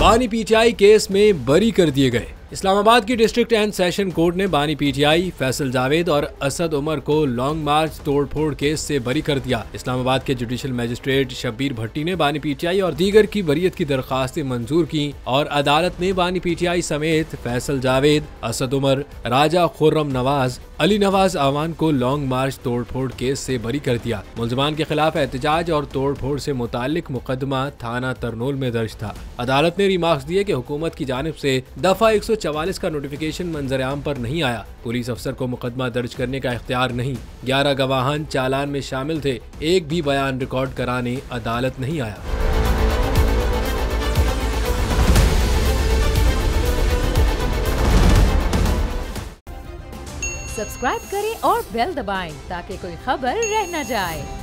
बानी PTI case में बरी कर दिए गए। इस्लामाबाद की डिस्ट्रिक्ट एंड सेशन कोर्ट ने बानी पीटीआई, फैसल जावेद और असद उमर को लॉन्ग मार्च तोड़फोड़ केस से बरी कर दिया। इस्लामाबाद के जुडिशल मजिस्ट्रेट शब्बीर भट्टी ने बानी पीटीआई और दीगर की बरियत की दरखास्तें मंजूर की और अदालत ने बानी पीटीआई समेत फैसल जावेद, असद उमर, राजा खुर्रम नवाज, अली नवाज आवान को लॉन्ग मार्च तोड़फोड़ केस से बरी कर दिया। मुल्ज़िमान के खिलाफ एहतजाज और तोड़फोड़ से मुताल्लिक मुकदमा थाना तरनोल में दर्ज था। अदालत ने रिमार्क्स दिए कि हुकूमत की जानिब से दफा 144 का नोटिफिकेशन मंजर-ए-आम पर नहीं आया। पुलिस अफसर को मुकदमा दर्ज करने का इख्तियार नहीं। 11 गवाहान चालान में शामिल थे। एक भी बयान रिकॉर्ड कराने अदालत नहीं आया। सब्सक्राइब करें और बेल दबाएं ताकि कोई खबर रह न जाए।